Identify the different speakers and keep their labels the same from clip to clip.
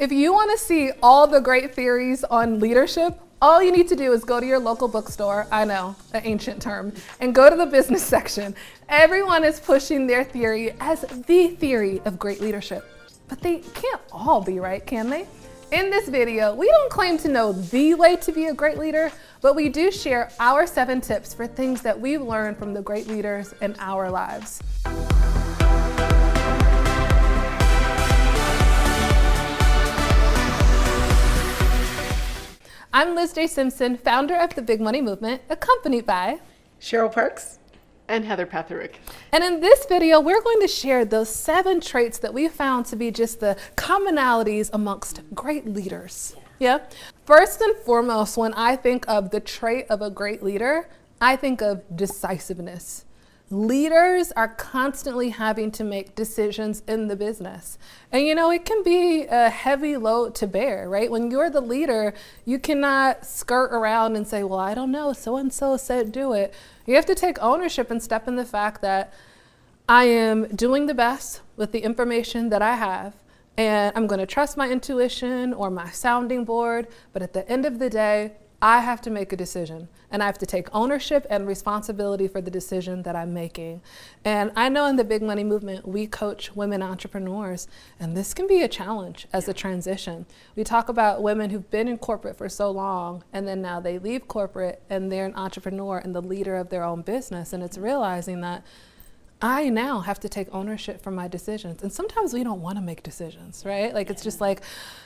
Speaker 1: If you want to see all the great theories on leadership, all you need to do is go to your local bookstore, I know, an ancient term, and go to the business section. Everyone is pushing their theory as the theory of great leadership. But they can't all be right, can they? In this video, we don't claim to know the way to be a great leader, but we do share our 7 tips for things that we've learned from the great leaders in our lives. I'm LizJSimpson, founder of the Big Money Movement, accompanied by
Speaker 2: Cheryl Parks
Speaker 3: and Heather Petherick.
Speaker 1: And in this video, we're going to share those 7 traits that we found to be just the commonalities amongst great leaders. Yeah. First and foremost, when I think of the trait of a great leader, I think of decisiveness. Leaders are constantly having to make decisions in the business. And it can be a heavy load to bear, right? When you're the leader, you cannot skirt around and say, well, I don't know, so-and-so said do it. You have to take ownership and step in the fact that I am doing the best with the information that I have, and I'm going to trust my intuition or my sounding board. But at the end of the day, I have to make a decision, and I have to take ownership and responsibility for the decision that I'm making. And I know in the Big Money Movement, we coach women entrepreneurs, and this can be a challenge as a transition. We talk about women who've been in corporate for so long, and then now they leave corporate and they're an entrepreneur and the leader of their own business. And it's realizing that I now have to take ownership for my decisions. And sometimes we don't want to make decisions, right? Like, it's just like,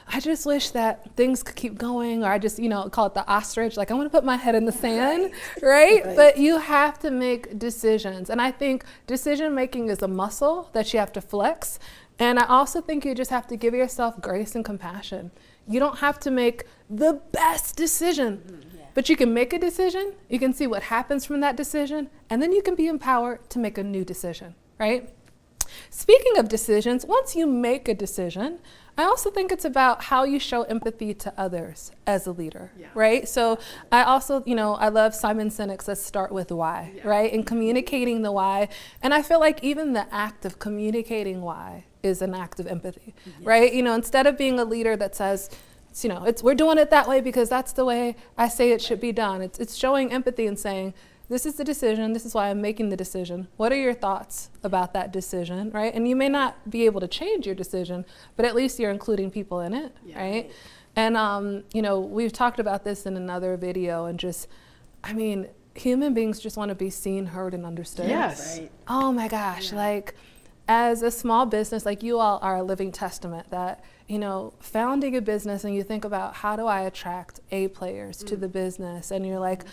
Speaker 1: I just wish that things could keep going, or I just, call it the ostrich. Like, I want to put my head in the sand, right? But you have to make decisions. And I think decision making is a muscle that you have to flex. And I also think you just have to give yourself grace and compassion. You don't have to make the best decision. But you can make a decision, you can see what happens from that decision, and then you can be empowered to make a new decision, right? Speaking of decisions, once you make a decision, I also think it's about how you show empathy to others as a leader, right? So I also, I love Simon Sinek's Let's Start with Why, right? And communicating the why. And I feel like even the act of communicating why is an act of empathy, right? Instead of being a leader that says, we're doing it that way because that's the way I say it should be done. It's showing empathy and saying, this is the decision, this is why I'm making the decision. What are your thoughts about that decision, right? And you may not be able to change your decision, but at least you're including people in it, right? And, we've talked about this in another video, and human beings just want to be seen, heard, and understood.
Speaker 3: Yes.
Speaker 2: Right.
Speaker 1: Oh my gosh, as a small business, you all are a living testament that, founding a business, and you think about, how do I attract A players to the business? And you're like,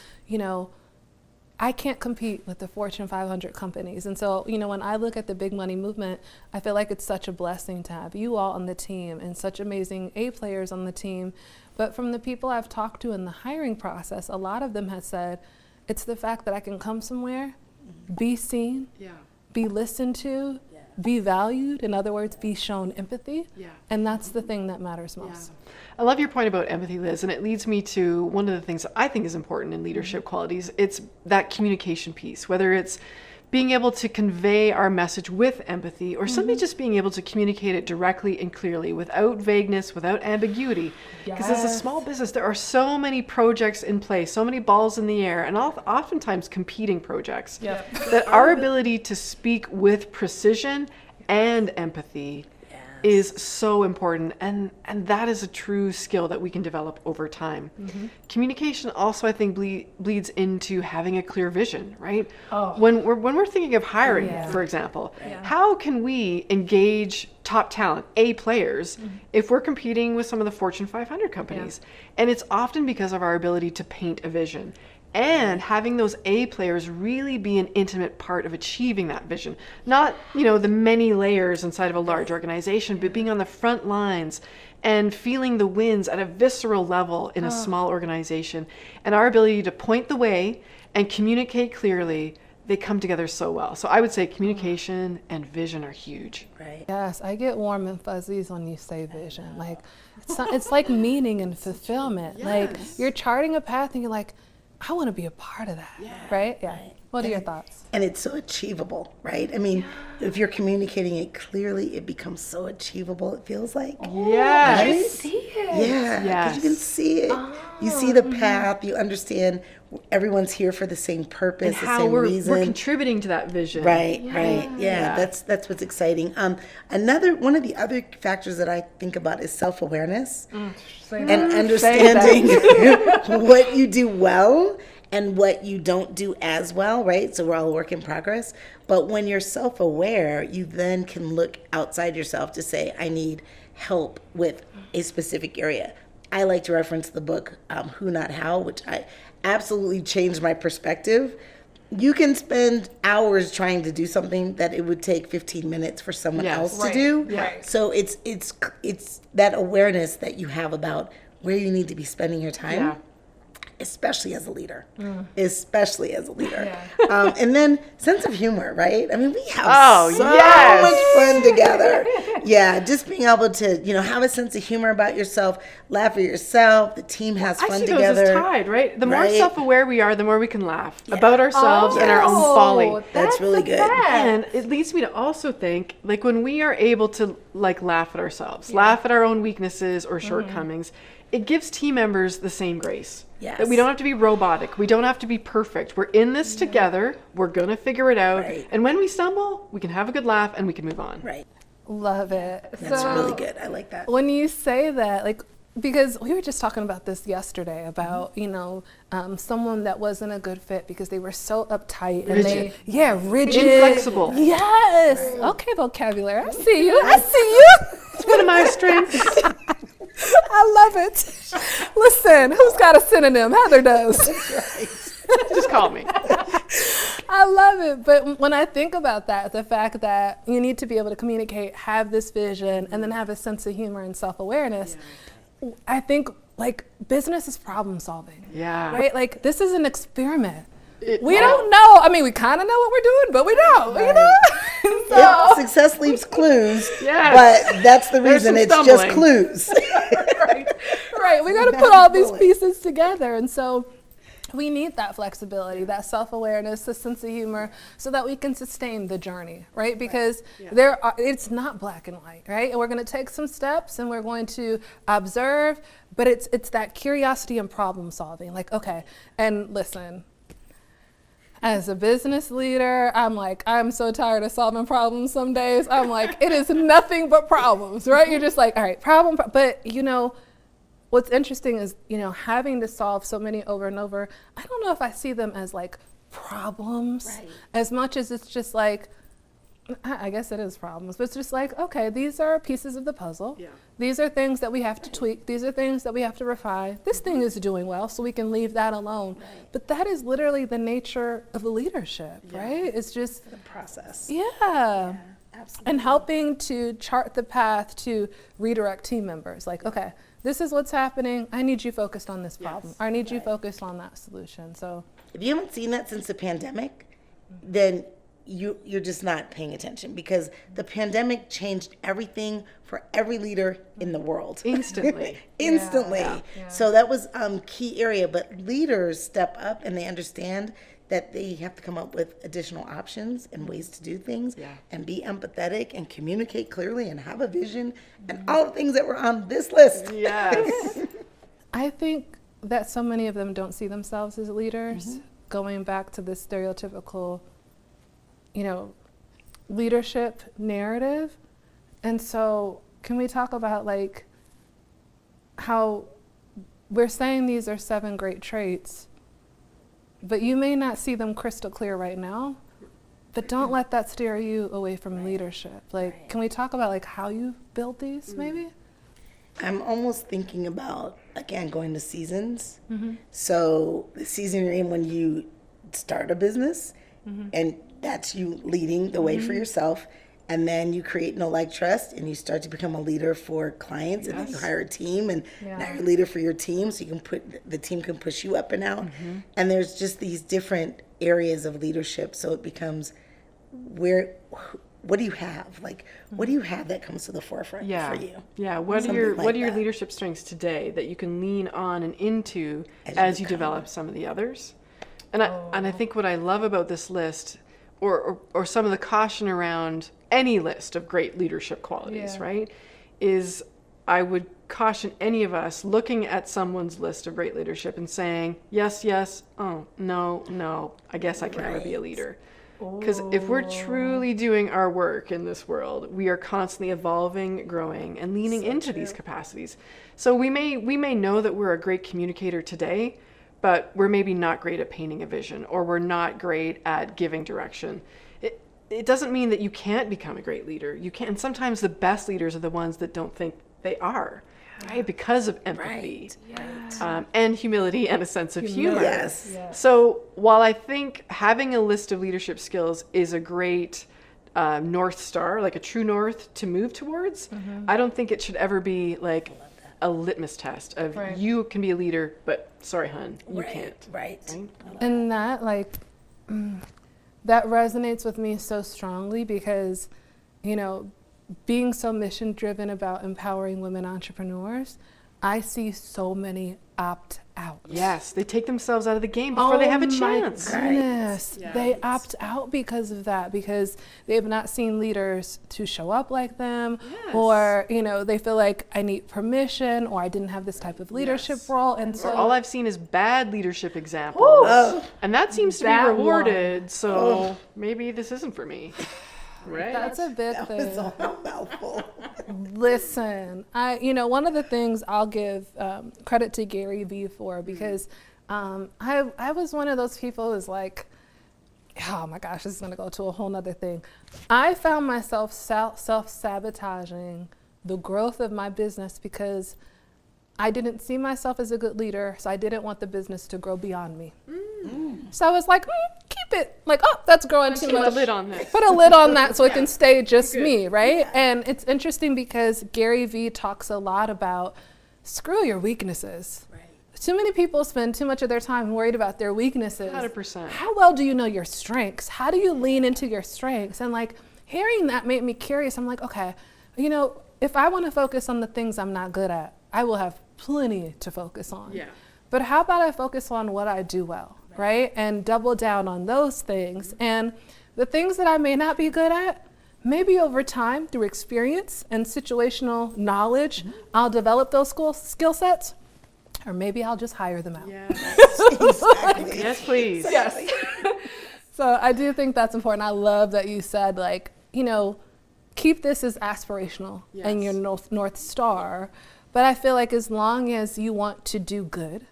Speaker 1: I can't compete with the Fortune 500 companies. And so, when I look at the Big Money Movement, I feel like it's such a blessing to have you all on the team and such amazing A players on the team. But from the people I've talked to in the hiring process, a lot of them have said, it's the fact that I can come somewhere, be seen, be listened to, be valued, in other words, be shown empathy. And that's the thing that matters most.
Speaker 3: I love your point about empathy, Liz, and it leads me to one of the things that I think is important in leadership qualities. It's that communication piece, whether it's being able to convey our message with empathy, or simply just being able to communicate it directly and clearly without vagueness, without ambiguity. Because as a small business, there are so many projects in place, so many balls in the air, and oftentimes competing projects, that our ability to speak with precision and empathy is so important, and that is a true skill that we can develop over time. Communication also, I think, bleeds into having a clear vision, right? When we're thinking of hiring, for example, how can we engage top talent, A players, if we're competing with some of the Fortune 500 companies? And it's often because of our ability to paint a vision. And having those A players really be an intimate part of achieving that vision. Not, the many layers inside of a large organization, but being on the front lines and feeling the winds at a visceral level in a small organization. And our ability to point the way and communicate clearly, they come together so well. So I would say communication and vision are huge.
Speaker 2: Right.
Speaker 1: Yes, I get warm and fuzzies when you say vision. It's like meaning and fulfillment. You're charting a path and you're like, I want to be a part of that, right? Yeah.
Speaker 2: Right.
Speaker 1: What are your thoughts?
Speaker 2: And it's so achievable, right? I mean, if you're communicating it clearly, it becomes so achievable, it feels like.
Speaker 3: Yes.
Speaker 2: Because you can see it. You see the path. You understand everyone's here for the same purpose,
Speaker 3: And
Speaker 2: the
Speaker 3: how
Speaker 2: same
Speaker 3: we're
Speaker 2: reason.
Speaker 3: contributing to that vision.
Speaker 2: Right. Yeah, that's what's exciting. Another one of the other factors that I think about is self-awareness and understanding what you do well and what you don't do as well, right? So we're all a work in progress. But when you're self-aware, you then can look outside yourself to say, I need help with a specific area. I like to reference the book, Who Not How, which I absolutely changed my perspective. You can spend hours trying to do something that it would take 15 minutes for someone else to do.
Speaker 1: Right.
Speaker 2: So it's that awareness that you have about where you need to be spending your time.
Speaker 3: Yeah.
Speaker 2: Especially as a leader. And then sense of humor, right? I mean, we have so much fun together. Yeah, just being able to, have a sense of humor about yourself, laugh at yourself. The team has fun together.
Speaker 3: I see those as tied, right? The more self-aware we are, the more we can laugh about ourselves and our own folly.
Speaker 2: That's really good.
Speaker 3: And it leads me to also think, like, when we are able to, like, laugh at ourselves, laugh at our own weaknesses or shortcomings, it gives team members the same grace.
Speaker 2: Yes.
Speaker 3: That we don't have to be robotic. We don't have to be perfect. We're in this together. We're going to figure it out.
Speaker 2: Right.
Speaker 3: And when we stumble, we can have a good laugh and we can move on.
Speaker 2: Right.
Speaker 1: Love it.
Speaker 2: That's really good. I like that.
Speaker 1: When you say that, like, because we were just talking about this yesterday about, someone that wasn't a good fit because they were so uptight and
Speaker 3: Rigid.
Speaker 1: rigid.
Speaker 3: Inflexible.
Speaker 1: Yes. Right. Okay, vocabulary. I see you.
Speaker 3: It's one of my strengths.
Speaker 1: I love it. Listen, who's got a synonym? Heather does.
Speaker 3: Just call me.
Speaker 1: I love it. But when I think about that, the fact that you need to be able to communicate, have this vision, and then have a sense of humor and self-awareness, I think, like, business is problem solving.
Speaker 3: Yeah.
Speaker 1: Right? Like, this is an experiment. We don't know. I mean, we kind of know what we're doing, but we don't, So,
Speaker 2: success leaves clues,
Speaker 3: yes.
Speaker 2: but that's the reason it's just clues.
Speaker 1: right. We got to put all these pieces together. And so we need that flexibility, that self-awareness, the sense of humor, so that we can sustain the journey, right? Because it's not black and white, right? And we're going to take some steps and we're going to observe, but it's that curiosity and problem solving. Like, okay, and listen, as a business leader, I'm so tired of solving problems some days. I'm like, it is nothing but problems, right? You're just like, all right, but what's interesting is, having to solve so many over and over, I don't know if I see them as like problems as much as it's just like, I guess it is problems, but it's just like, okay, these are pieces of the puzzle. Yeah. These are things that we have to tweak. These are things that we have to refine. This thing is doing well, so we can leave that alone. Right. But that is literally the nature of leadership, right? It's just
Speaker 2: the process.
Speaker 1: Yeah.
Speaker 2: Absolutely.
Speaker 1: And helping to chart the path to redirect team members. Like, okay, this is what's happening. I need you focused on this problem. I need you focused on that solution. So
Speaker 2: if you haven't seen that since the pandemic, then you're just not paying attention, because the pandemic changed everything for every leader in the world.
Speaker 3: Instantly.
Speaker 2: Yeah. So that was key area. But leaders step up and they understand that they have to come up with additional options and ways to do things and be empathetic and communicate clearly and have a vision and all the things that were on this list.
Speaker 3: Yes.
Speaker 1: I think that so many of them don't see themselves as leaders, going back to this stereotypical leadership narrative. And so can we talk about like how we're saying these are 7 great traits, but you may not see them crystal clear right now, but don't let that steer you away from leadership. Like, can we talk about like how you build these maybe?
Speaker 2: I'm almost thinking about, again, going to seasons. So the season you're in when you start a business, and that's you leading the way for yourself, and then you create know, like, trust, and you start to become a leader for clients, and then you hire a team, and now you're a leader for your team, so you can the team can push you up and out. And there's just these different areas of leadership, so it becomes what do you have? Like, what do you have that comes to the forefront for you?
Speaker 3: Yeah. What are your leadership strengths today that you can lean on and into as you develop some of the others? And I think what I love about this list, or some of the caution around any list of great leadership qualities, right, is I would caution any of us looking at someone's list of great leadership and saying, yes, yes, oh, no, no, I guess I can never be a leader. Because if we're truly doing our work in this world, we are constantly evolving, growing, and leaning into these capacities. So we may know that we're a great communicator today, but we're maybe not great at painting a vision, or we're not great at giving direction. It doesn't mean that you can't become a great leader. You can. And sometimes the best leaders are the ones that don't think they are, right? Because of empathy, and humility and a sense of humor.
Speaker 2: Yes.
Speaker 3: So while I think having a list of leadership skills is a great North Star, like a true north to move towards, I don't think it should ever be like a litmus test of you can be a leader, but sorry, hun, you can't.
Speaker 2: Right.
Speaker 1: And that, like, that resonates with me so strongly because, you know, being so mission driven about empowering women entrepreneurs, I see so many opt out.
Speaker 3: Yes, they take themselves out of the game before they have a chance.
Speaker 1: My goodness. They opt out because of that, because they have not seen leaders to show up like them, or, you know, they feel like I need permission, or I didn't have this type of leadership role. And so
Speaker 3: all I've seen is bad leadership examples. And that seems to be rewarded. So maybe this isn't for me. Right.
Speaker 1: That's a big thing.
Speaker 2: That was a mouthful.
Speaker 1: Listen, you know, one of the things I'll give credit to Gary Vee for, because I was one of those people who was like, oh my gosh, this is going to go to a whole nother thing. I found myself self-sabotaging the growth of my business because I didn't see myself as a good leader, so I didn't want the business to grow beyond me. So I was like, keep it, like, oh, that's growing too much.
Speaker 3: Put a lid on that.
Speaker 1: Put a lid on that so it can stay just me, right? And it's interesting because Gary Vee talks a lot about screw your weaknesses. Right. Too many people spend too much of their time worried about their weaknesses.
Speaker 3: 100%.
Speaker 1: How well do you know your strengths? How do you lean into your strengths? And like hearing that made me curious. I'm like, okay, you know, if I want to focus on the things I'm not good at, I will have plenty to focus on. Yeah. But how about I focus on what I do well, right? And double down on those things. And the things that I may not be good at, maybe over time through experience and situational knowledge, I'll develop those skill sets, or maybe I'll just hire them out.
Speaker 3: Yeah. Exactly. Yes, please.
Speaker 1: Yes. So I do think that's important. I love that you said, like, you know, keep this as aspirational and your North Star. But I feel like as long as you want to do good,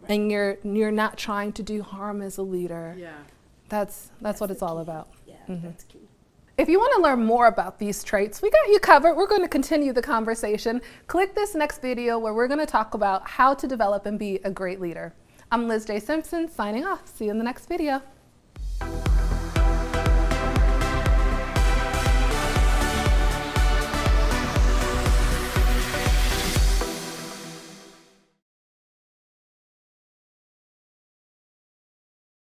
Speaker 1: and you're not trying to do harm as a leader, that's what it's all about.
Speaker 2: Yeah, that's key.
Speaker 1: If you want to learn more about these traits, we got you covered. We're going to continue the conversation. Click this next video where we're going to talk about how to develop and be a great leader. I'm LizJSimpson signing off. See you in the next video.